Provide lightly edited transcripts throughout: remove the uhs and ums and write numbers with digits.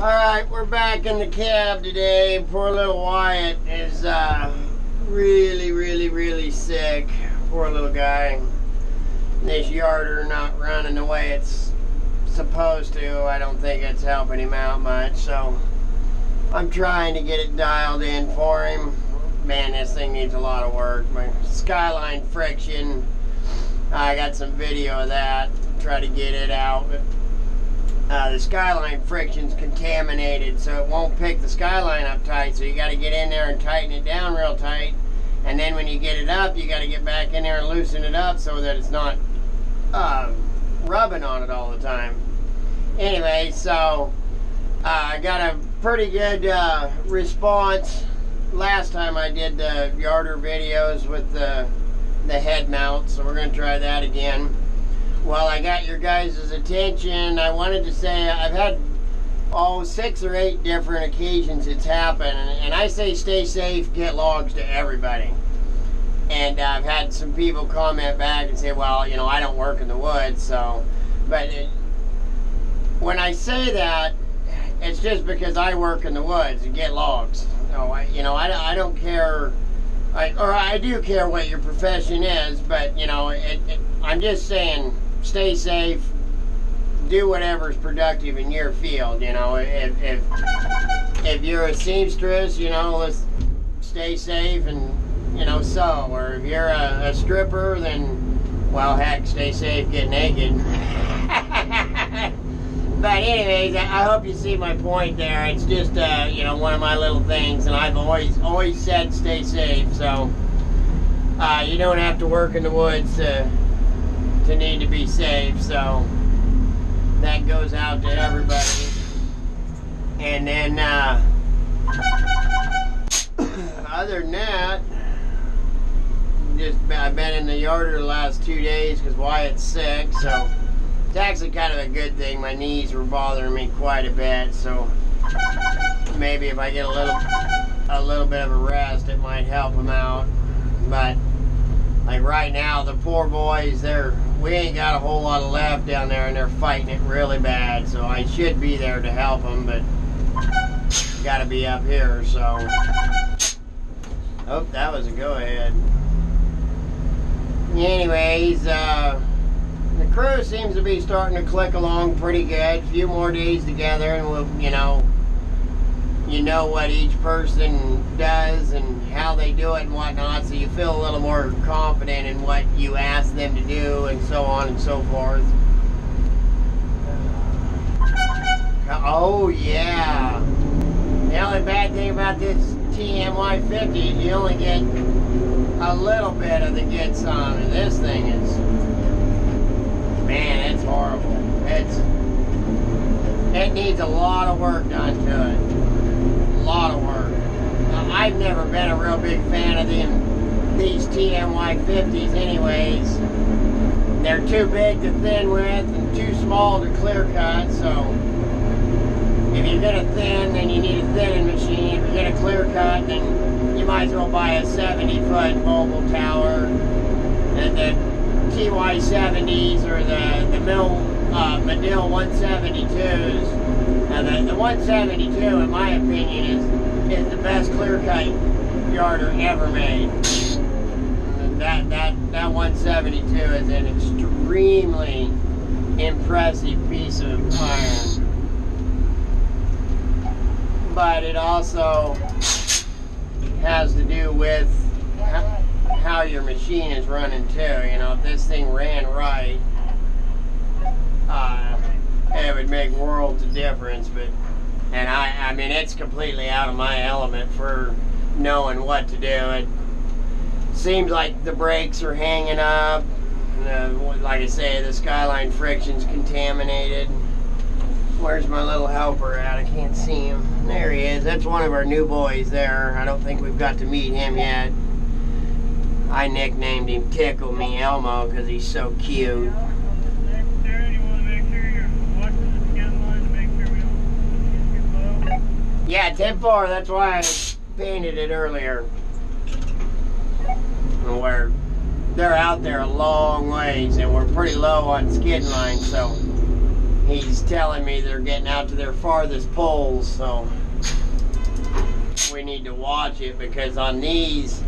Alright, we're back in the cab today. Poor little Wyatt is really sick. Poor little guy. This yarder not running the way it's supposed to. I don't think it's helping him out much, so I'm trying to get it dialed in for him. Man, this thing needs a lot of work. My skyline friction, I got some video of that. Try to get it out. The skyline friction's contaminated, so it won't pick the skyline up tight, so you got to get in there and tighten it down real tight, and then when you get it up, you got to get back in there and loosen it up so that it's not rubbing on it all the time. Anyway, so I got a pretty good response last time I did the yarder videos with the head mount, so we're going to try that again. Well, I got your guys' attention. I wanted to say I've had 6 or 8 different occasions it's happened, and I say stay safe, get logs to everybody. And I've had some people comment back and say, well, you know, I don't work in the woods, so. But when I say that, it's just because I work in the woods and get logs. So I don't care, I do care what your profession is, but you know, I'm just saying, stay safe, do whatever's productive in your field. You know, if you're a seamstress, you know, let's stay safe and, you know, sew. Or if you're a stripper, then, well, heck, stay safe, get naked. But anyways, I hope you see my point there. It's just, you know, one of my little things, and I've always said stay safe. So you don't have to work in the woods to need to be safe. So that goes out to everybody. And then other than that, I've been in the yarder the last 2 days because Wyatt's sick. So it's actually kind of a good thing. My knees were bothering me quite a bit, so maybe if I get a little bit of a rest, it might help him out. But like right now, the poor boys, we ain't got a whole lot of left down there, and they're fighting it really bad. So I should be there to help them, but got to be up here. So, oh, that was a go-ahead. Anyways, the crew seems to be starting to click along pretty good. A few more days together, and we'll, you know what each person does and how they do it and whatnot, so you feel a little more confident in what you ask them to do and so on and so forth. Oh yeah. The only bad thing about this TMY50 is you only get a little bit of the good sun, and this thing is, man, it's horrible. It needs a lot of work done to it. A lot of work. I've never been a real big fan of these TMY50s anyways. They're too big to thin with and too small to clear cut, so if you're gonna thin, then you need a thinning machine. If you're gonna clear cut, then you might as well buy a 70-foot mobile tower. And the TY70s or the Medill 172s. Now the 172, in my opinion, is the best clear cut yarder ever made. And that 172 is an extremely impressive piece of iron. But it also has to do with how your machine is running too. You know, if this thing ran right, it would make worlds of difference. And I mean, it's completely out of my element for knowing what to do. It seems like the brakes are hanging up. Like I say, the skyline friction's contaminated. Where's my little helper at? I can't see him. There he is. That's one of our new boys there. I don't think we've got to meet him yet. I nicknamed him Tickle Me Elmo because he's so cute. Yeah, 10-4, that's why I painted it earlier. Where they're out there a long ways, and we're pretty low on skid line, so he's telling me they're getting out to their farthest poles, so we need to watch it, because on these,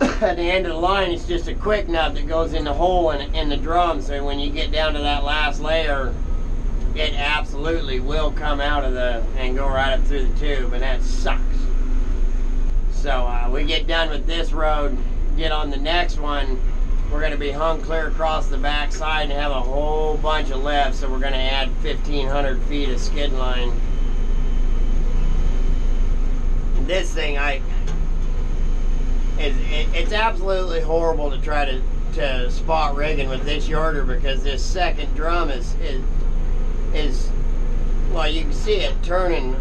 at the end of the line, it's just a quick nut that goes in the hole in the drum, so when you get down to that last layer, it absolutely will come out of and go right up through the tube, and that sucks. So we get done with this road, get on the next one. We're going to be hung clear across the back side and have a whole bunch of left, so we're going to add 1,500 feet of skid line. And this thing, it's absolutely horrible to try to spot rigging with this yarder, because this second drum is well, you can see it turning,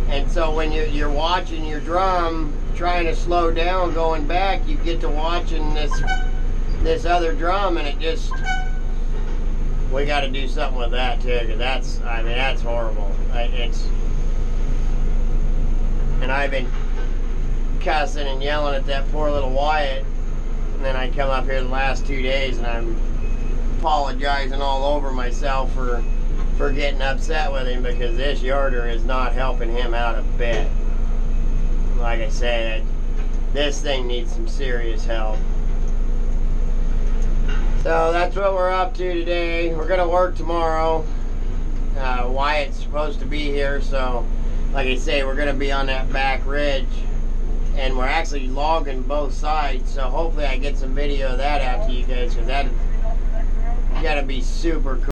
and so when you're watching your drum trying to slow down going back, you get to watching this other drum, and it just, we got to do something with that too, because that's horrible. And I've been cussing and yelling at that poor little Wyatt, and then I come up here the last 2 days and I'm apologizing all over myself for getting upset with him, because this yarder is not helping him out a bit. Like I said, this thing needs some serious help. So that's what we're up to today. We're gonna work tomorrow. Wyatt's supposed to be here, so like I say, we're gonna be on that back ridge, and we're actually logging both sides, so hopefully I get some video of that out to you guys, because that gotta be super cool.